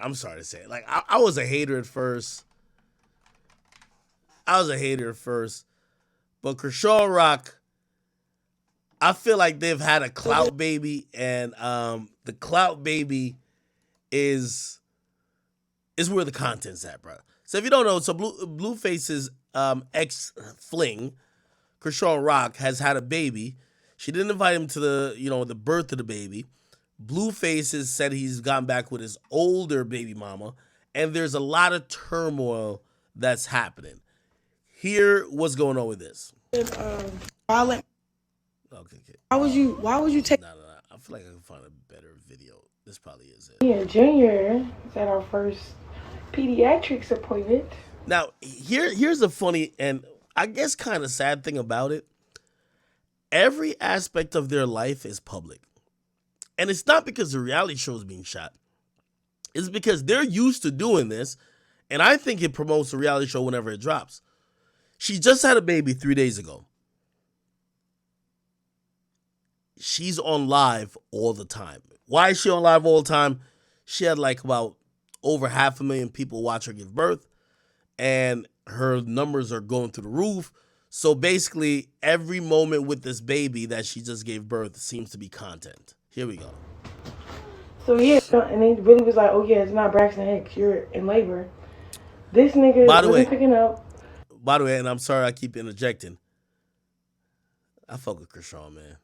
I'm sorry to say it. Like, I was a hater at first. But Chrisean Rock, I feel like they've had a Clout Baby, and the Clout Baby is where the content's at, bro. So if you don't know, so Blueface's ex-fling, Chrisean Rock, has had a baby. She didn't invite him to the birth of the baby. Blueface has said he's gone back with his older baby mama, and there's a lot of turmoil that's happening. Here, what's going on with this? Okay. Why would you take? No. I feel like I can find a better video. This probably is it. Yeah, Junior is at our first pediatrics appointment. Now, here's a funny and I guess kind of sad thing about it. Every aspect of their life is public. And it's not because the reality show is being shot. It's because they're used to doing this, and I think it promotes the reality show whenever it drops. She just had a baby 3 days ago. She's on live all the time. Why is she on live all the time? She had like about over 500,000 people watch her give birth, and her numbers are going through the roof. So basically, every moment with this baby that she just gave birth seems to be content. Here we go. So yeah, and they really was like, oh yeah, it's not Braxton Hicks, you're in labor. This nigga wasn't picking up. By the way, and I'm sorry I keep interjecting, I fuck with Chrisean, man.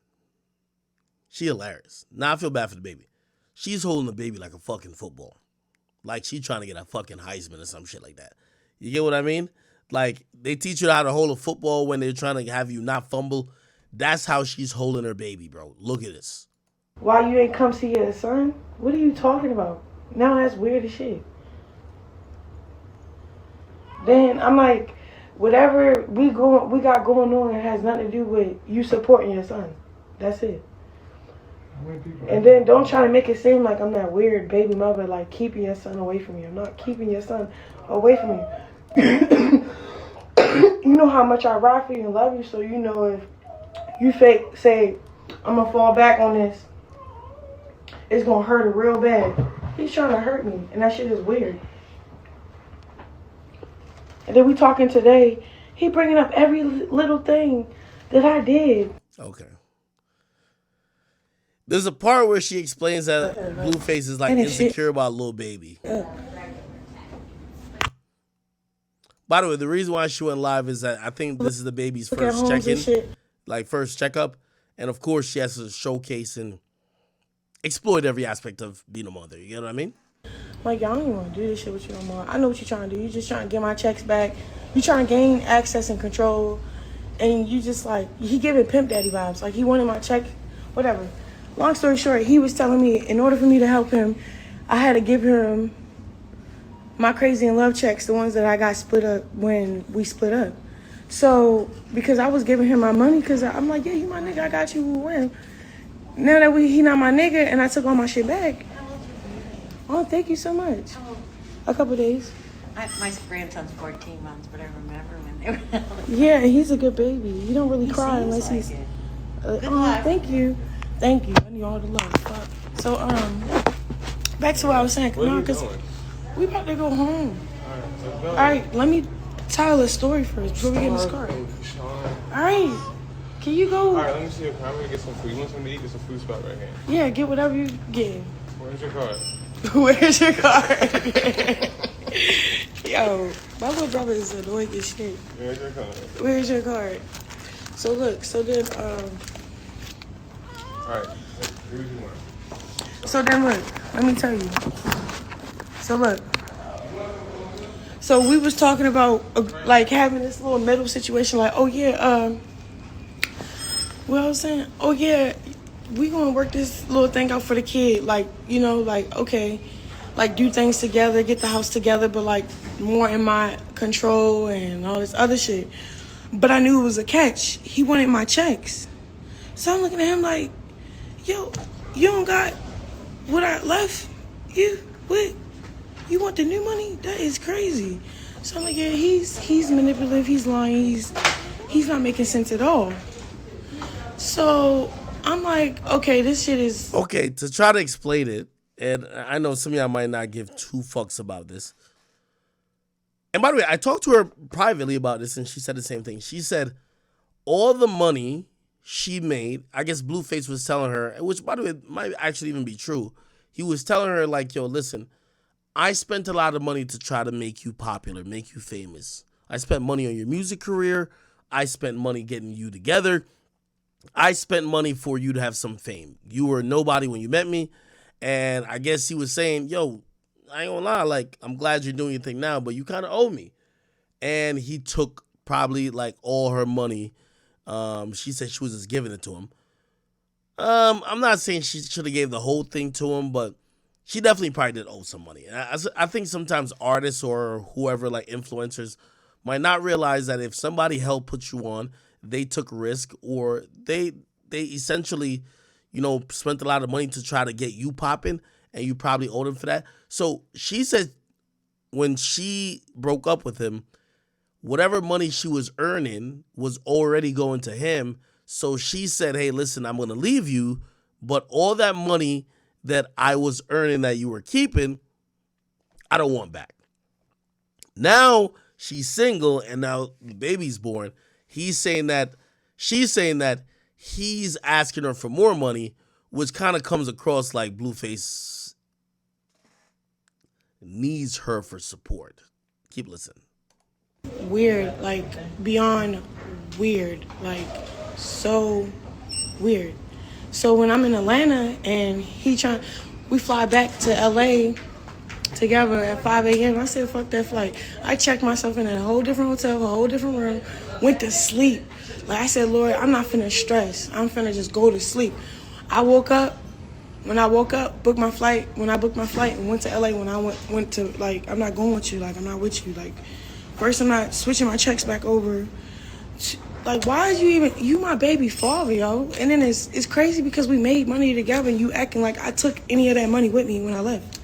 She hilarious. Now I feel bad for the baby. She's holding the baby like a fucking football. Like she's trying to get a fucking Heisman or some shit like that. You get what I mean? Like they teach you how to hold a football when they're trying to have you not fumble. That's how she's holding her baby, bro. Look at this. Why you ain't come see your son? What are you talking about? Now that's weird as shit. Then I'm like, whatever we got going on, it has nothing to do with you supporting your son. That's it. And then don't try to make it seem like I'm that weird baby mother, like keeping your son away from you. I'm not keeping your son away from you. You know how much I ride for you and love you, so you know if you say I'm gonna fall back on this, it's gonna hurt her real bad. He's trying to hurt me, and that shit is weird. And then we talking today, he bringing up every little thing that I did. Okay. There's a part where she explains that Blueface is like insecure about Lil Baby. By the way, the reason why she went live is that I think this is the baby's first check-in, like first checkup. And of course, she has to showcase and exploit every aspect of being a mother. You know what I mean? Like, y'all don't even want to do this shit with you no more. I know what you're trying to do. You're just trying to get my checks back. You're trying to gain access and control. And you just like, he giving Pimp Daddy vibes. Like, he wanted my check, whatever. Long story short, he was telling me in order for me to help him, I had to give him my Crazy in Love checks, the ones that I got split up when we split up. So, because I was giving him my money, because I'm like, yeah, you my nigga, I got you, win. Now that he not my nigga, and I took all my shit back. Oh, thank you so much. A couple days. My grandson's 14 months, but I remember when they were Yeah, he's a good baby. He don't really cry unless he's... Good luck. Thank you. Thank you. I need all the love. So, back to what I was saying. Come on, because we about to go home. All right, let me tell a story first before we get in this car. All right. Can you go? All right, let me see. I'm going to get some food. You want something to eat? There's a food spot right here. Yeah, get whatever you get. Where's your card? Where's your card? Yo, my little brother is annoying as shit. Where's your card? Where's your card? So look, so then, Alright, here's your one. So then look, let me tell you. So look. So we was talking about, like, having this little middle situation, like, oh yeah, what I was saying? Oh yeah, we gonna work this little thing out for the kid. Like, you know, like, okay, like do things together, get the house together, but like more in my control and all this other shit. But I knew it was a catch. He wanted my checks. So I'm looking at him like, yo, you don't got what I left? What? You want the new money? That is crazy. So I'm like, yeah, he's manipulative, he's lying, he's not making sense at all. So I'm like, okay, this shit is... Okay, to try to explain it, and I know some of y'all might not give two fucks about this. And by the way, I talked to her privately about this, and she said the same thing. She said all the money she made, I guess Blueface was telling her, which by the way might actually even be true. He was telling her like, yo, listen, I spent a lot of money to try to make you popular, make you famous. I spent money on your music career. I spent money getting you together. I spent money for you to have some fame. You were nobody when you met me. And I guess he was saying, yo, I ain't gonna lie, like, I'm glad you're doing your thing now, but you kind of owe me. And he took probably like all her money. She said she was just giving it to him. I'm not saying she should have gave the whole thing to him, but she definitely probably did owe some money. I think sometimes artists or whoever, like influencers, might not realize that if somebody helped put you on, they took risk, or they essentially, spent a lot of money to try to get you popping, and you probably owed them for that. So she said when she broke up with him, whatever money she was earning was already going to him. So she said, hey, listen, I'm going to leave you, but all that money that I was earning that you were keeping, I don't want back. Now she's single and now the baby's born. She's saying that he's asking her for more money, which kind of comes across like Blueface needs her for support. Keep listening. Weird, like beyond weird, like so weird. So when I'm in Atlanta and we fly back to LA together at 5 a.m. I said, fuck that flight. I checked myself in a whole different hotel, a whole different room, went to sleep. Like I said, Lord, I'm not finna stress. I'm finna just go to sleep. When I woke up, booked my flight. When I booked my flight and went to LA, when I went to, like, I'm not going with you. Like, I'm not with you. Like, first I'm not switching my checks back over. Like, why is you my baby father, yo? And then it's crazy because we made money together and you acting like I took any of that money with me when I left.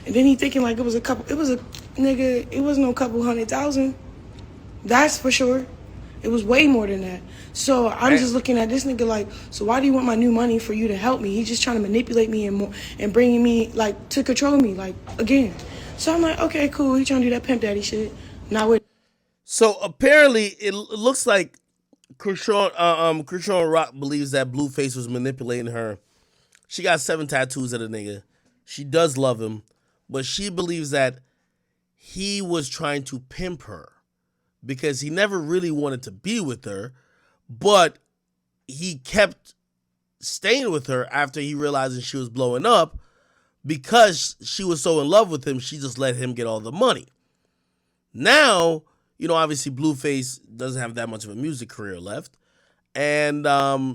And then he thinking like it was no couple $100,000. That's for sure. It was way more than that. So I'm just looking at this nigga like, so why do you want my new money for you to help me? He's just trying to manipulate me and bringing me, like, to control me, like, again. So I'm like, okay, cool. He trying to do that pimp daddy shit. Not with. So apparently it looks like Chrisean Rock believes that Blueface was manipulating her. She got 7 tattoos of the nigga. She does love him, but she believes that he was trying to pimp her because he never really wanted to be with her, but he kept staying with her after he realized she was blowing up because she was so in love with him. She just let him get all the money. Now, obviously Blueface doesn't have that much of a music career left, and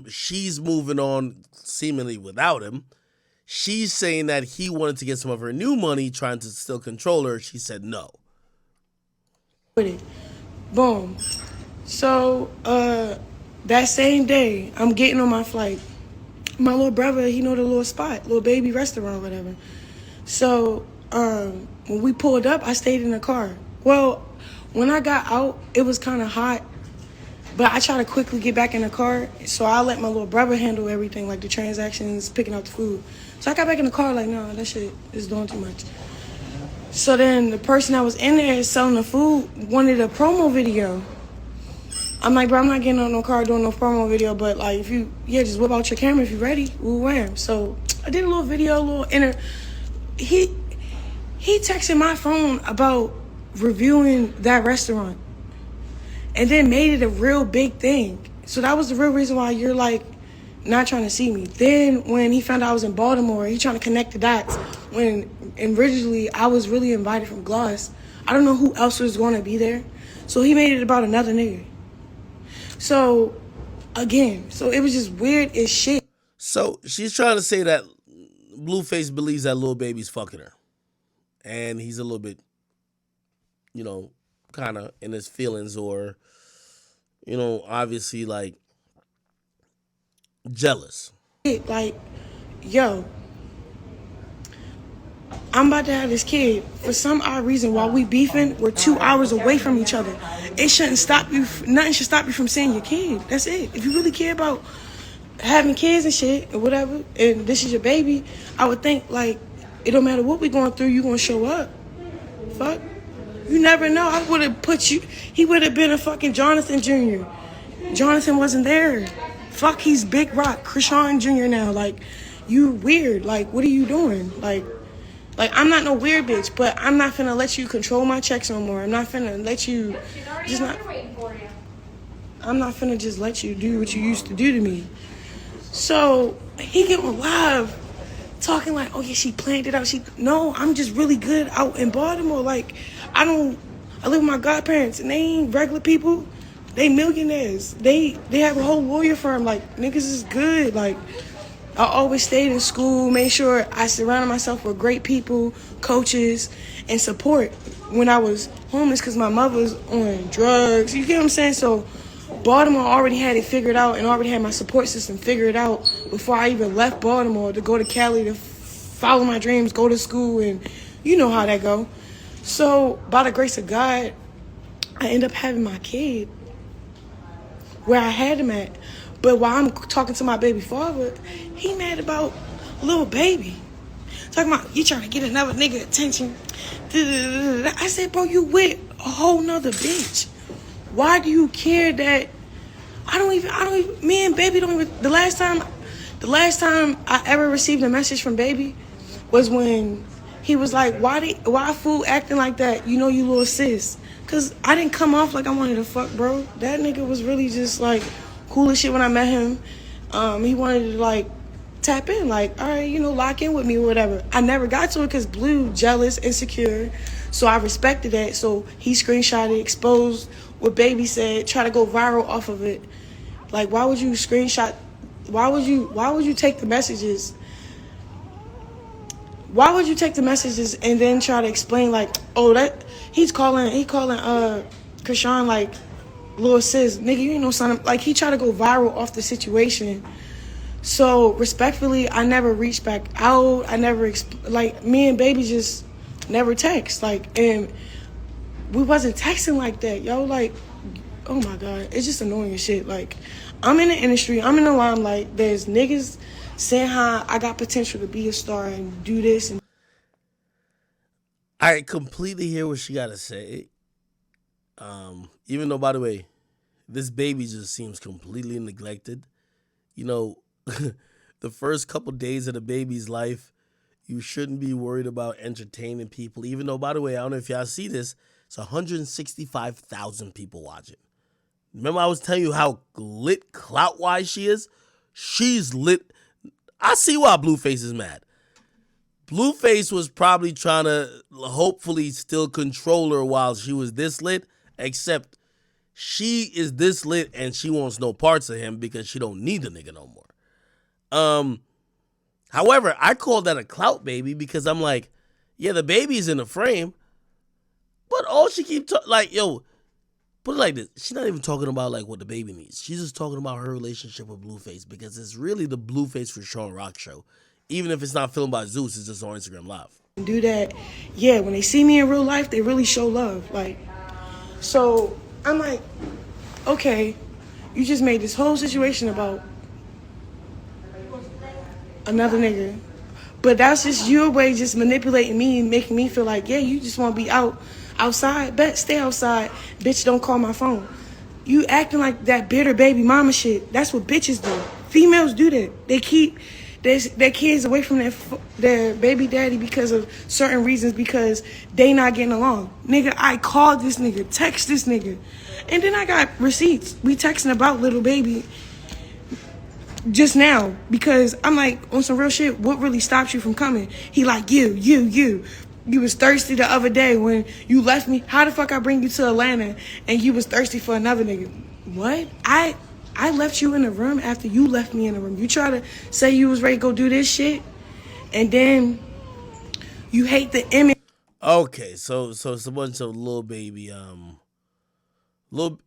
she's moving on seemingly without him. She's saying that he wanted to get some of her new money, trying to still control her. She said no. With it. Boom. So, that same day, I'm getting on my flight. My little brother, he know the little spot, Lil Baby restaurant, whatever. So, when we pulled up, I stayed in the car. Well, when I got out, it was kind of hot, but I tried to quickly get back in the car, so I let my little brother handle everything, like the transactions, picking up the food. So I got back in the car like, no, that shit is doing too much. So then the person that was in there selling the food wanted a promo video. I'm like, bro, I'm not getting on no car doing no promo video, but like, just whip out your camera if you're ready. We'll wear 'em. So I did a little video, he texted my phone about reviewing that restaurant and then made it a real big thing. So that was the real reason why you're like not trying to see me. Then when he found out I was in Baltimore, he trying to connect the dots when originally I was really invited from Gloss. I don't know who else was going to be there. So he made it about another nigga. So again, it was just weird as shit. So she's trying to say that Blueface believes that Lil Baby's fucking her. And he's a little bit, kind of in his feelings or, obviously like jealous. Like, yo, I'm about to have this kid. For some odd reason, while we beefing, we're 2 hours away from each other. It shouldn't stop you. Nothing should stop you from seeing your kid. That's it. If you really care about having kids and shit and whatever, and this is your baby, I would think like it don't matter what we going through, you gonna show up. Fuck. You never know. I would have put you. He would have been a fucking Jonathan Jr. Jonathan wasn't there. Fuck, he's Big Rock, Chrisean Jr. now. Like, you weird. Like, what are you doing? Like I'm not no weird bitch, but I'm not finna let you control my checks no more. I'm not finna let you just not. I'm not finna just let you do what you used to do to me. So he get on live talking like, oh yeah, she planned it out. No, I'm just really good out in Baltimore. Like, I live with my godparents and they ain't regular people. They millionaires. They have a whole lawyer firm. Like, niggas is good. Like, I always stayed in school, made sure I surrounded myself with great people, coaches, and support when I was homeless because my mother was on drugs. You get what I'm saying? So Baltimore already had it figured out and already had my support system figured out before I even left Baltimore to go to Cali to follow my dreams, go to school, and you know how that go. So by the grace of God, I end up having my kid where I had him at. But while I'm talking to my baby father, he mad about Lil Baby. Talking about, you trying to get another nigga attention. I said, bro, you with a whole nother bitch. Why do you care that me and Baby don't even, the last time I ever received a message from Baby was when he was like, why fool acting like that? You know you little sis. Cause I didn't come off like I wanted to fuck, bro. That nigga was really just like cool as shit when I met him. He wanted to like tap in, like, all right, lock in with me or whatever. I never got to it because Blue jealous, insecure. So I respected that. So he screenshotted, exposed what Baby said, try to go viral off of it. Like, why would you screenshot? Why would you take the messages? Why would you take the messages and then try to explain like, oh, that he calling Chrisean like little sis, nigga, you ain't no son of, like, he tried to go viral off the situation. So respectfully, I never reached back out. I never like, me and Baby just never text, like, and we wasn't texting like that, yo. Like, oh my God, it's just annoying as shit. Like, I'm in the industry, I'm in the limelight. There's niggas saying how I got potential to be a star and do this. And I completely hear what she got to say. Even though, by the way, this baby just seems completely neglected. The first couple days of the baby's life, you shouldn't be worried about entertaining people. Even though, by the way, I don't know if y'all see this, it's 165,000 people watching. Remember I was telling you how lit Clout-wise she is? She's lit. I see why Blueface is mad. Blueface was probably trying to hopefully still control her while she was this lit, except she is this lit and she wants no parts of him because she don't need the nigga no more. However, I call that a clout baby because I'm like, yeah, the baby's in the frame, but all she keep like, yo, put it like this. She's not even talking about like what the baby needs. She's just talking about her relationship with Blueface because it's really the Blueface for Sean Rock show. Even if it's not filmed by Zeus, it's just on Instagram Live. Do that. Yeah, when they see me in real life, they really show love. Like, so I'm like, okay, you just made this whole situation about another nigga. But that's just your way just manipulating me and making me feel like, yeah, you just want to be outside. Bet, stay outside. Bitch, don't call my phone. You acting like that bitter baby mama shit. That's what bitches do. Females do that. They keep their kids away from their baby daddy because of certain reasons, because they not getting along. Nigga, I called this nigga, text this nigga. And then I got receipts. We texting about Lil Baby just now because I'm like, on some real shit, what really stops you from coming? He like, you was thirsty the other day when you left me. How the fuck I bring you to Atlanta and you was thirsty for another nigga? What? I left you in the room after you left me in the room. You try to say you was ready to go do this shit, and then you hate the image. Okay, so it's a bunch of Lil Baby. Lil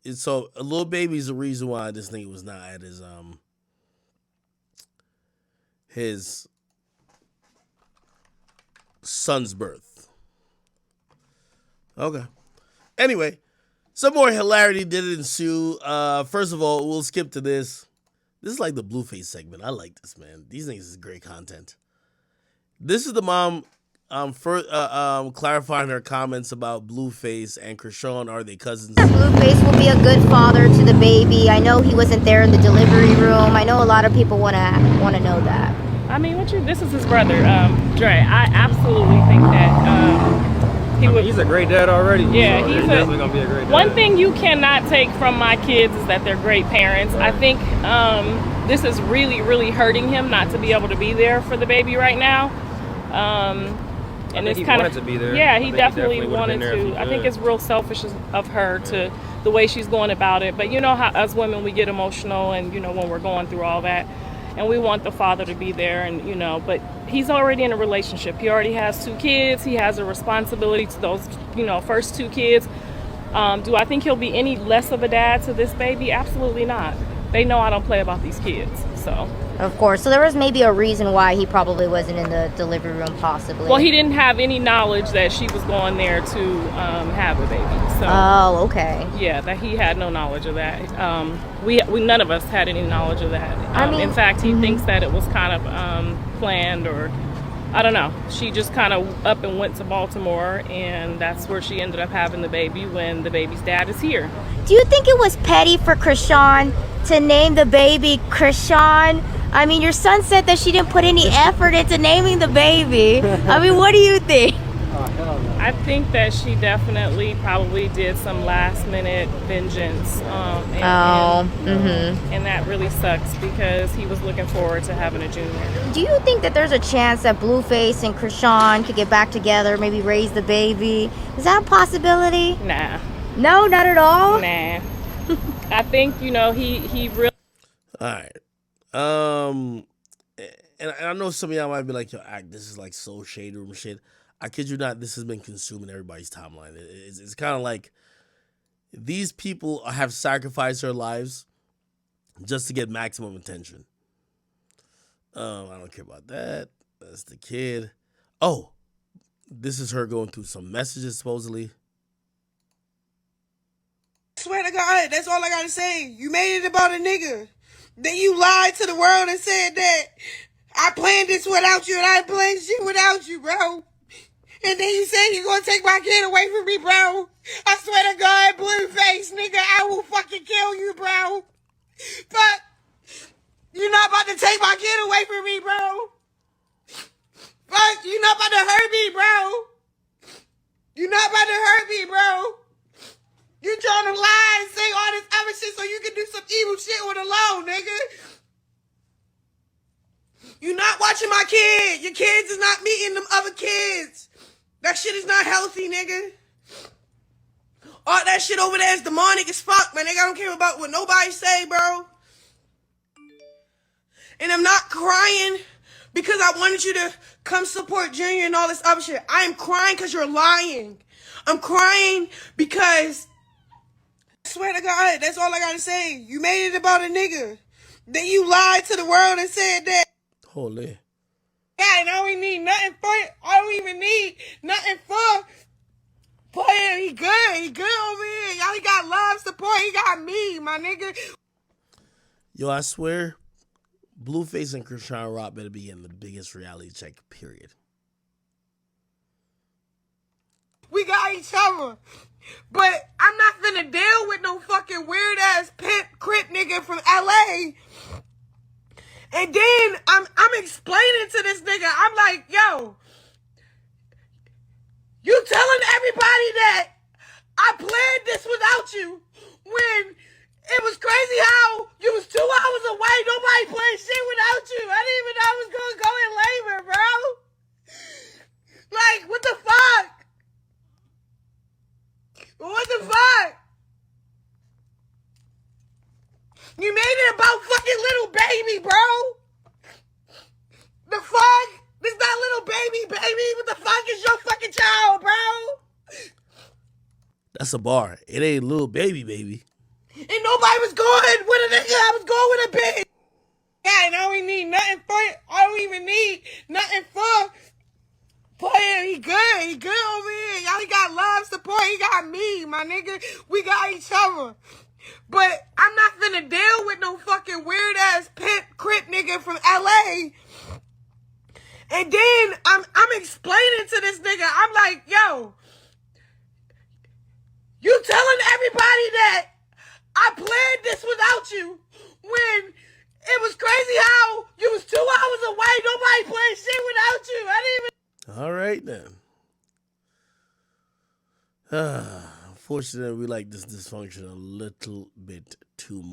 Baby's the reason why this nigga was not at his son's birth. Okay. Anyway, some more hilarity did ensue. First of all, we'll skip to this. This is like the Blueface segment. I like this, man. These niggas is great content. This is the mom clarifying her comments about Blueface and Chrisean. Are they cousins? Blueface will be a good father to the baby. I know he wasn't there in the delivery room. I know a lot of people want to know that. I mean, this is his brother, Dre. I absolutely think that he's a great dad already. Yeah, so he's definitely gonna be a great dad. One thing you cannot take from my kids is that they're great parents. Right. I think this is really, really hurting him not to be able to be there for the baby right now. And it's kind of, to be there. Yeah, he definitely wanted to. I think it's real selfish of her to the way she's going about it. But you know how as women we get emotional, and you know when we're going through all that, and we want the father to be there, and you know. But he's already in a relationship. He already has 2 kids. He has a responsibility to those, first 2 kids. Do I think he'll be any less of a dad to this baby? Absolutely not. They know I don't play about these kids, so. Of course. So there was maybe a reason why he probably wasn't in the delivery room, possibly. Well, he didn't have any knowledge that she was going there to have a baby. So. Oh, okay. Yeah, that he had no knowledge of that. We none of us had any knowledge of that. In fact, he thinks that it was kind of planned, or I don't know. She just kind of up and went to Baltimore, and that's where she ended up having the baby when the baby's dad is here. Do you think it was petty for Chrisean to name the baby Chrisean? I mean, your son said that she didn't put any effort into naming the baby. I mean, what do you think? I think that she definitely probably did some last minute vengeance. And that really sucks because he was looking forward to having a junior. Do you think that there's a chance that Blueface and Chrisean could get back together, maybe raise the baby? Is that a possibility? Nah. No, not at all? Nah. I think, he really... All right. And I know some of y'all might be like, yo, this is like so shade room shit. I kid you not, this has been consuming everybody's timeline. It's kind of like these people have sacrificed their lives just to get maximum attention. I don't care about that. That's the kid. Oh, this is her going through some messages, supposedly. Swear to God, that's all I gotta say. You made it about a nigga. Then you lied to the world and said that I planned this without you and I planned shit without you, bro. And then you say you're gonna take my kid away from me, bro. I swear to God, Blueface, nigga, I will fucking kill you, bro. But you're not about to take my kid away from me, bro. But you're not about to hurt me, bro. You're not about to hurt me, bro. You trying to lie and say all this other shit so you can do some evil shit with a loan, nigga. You not watching my kid. Your kids is not meeting them other kids. That shit is not healthy, nigga. All that shit over there is demonic as fuck, man. Nigga, I don't care about what nobody say, bro. And I'm not crying because I wanted you to come support Junior and all this other shit. I am crying because you're lying. I'm crying because... I swear to God, that's all I gotta say. You made it about a nigga. Then you lied to the world and said that. Holy. Yeah, and I don't need nothing for it. I don't even need nothing for him. He good. He good over here. Y'all, he got love, support. He got me, my nigga. Yo, I swear, Blueface and Chrisean Rock better be in the biggest reality check, period. We got each other. But I'm not finna deal with no fucking weird ass pimp crip nigga from LA. And then I'm explaining to this nigga, I'm like, yo, you telling everybody that I planned this without you when it was crazy how you was 2 hours away, nobody planned shit without you. I didn't even know I was gonna go in labor, bro. Like, what the fuck? What the fuck? You made it about fucking Lil Baby, bro. The fuck? This not Lil Baby, baby. What the fuck is your fucking child, bro? That's a bar. It ain't Lil Baby, baby. And nobody was going with a nigga. I was going with a bitch. Yeah, and I don't need nothing for it. I don't even need nothing for him. He good. He good over here. Y'all, he got love, support. He got me, my nigga. We got each other. But I'm not finna deal with no fucking weird ass pimp crip nigga from LA. And then I'm explaining to this nigga, I'm like, yo, you telling everybody that I planned this without you when it was crazy how you was 2 hours away, nobody playing shit without you. I didn't even. All right then. Unfortunately, we like this dysfunction a little bit too much.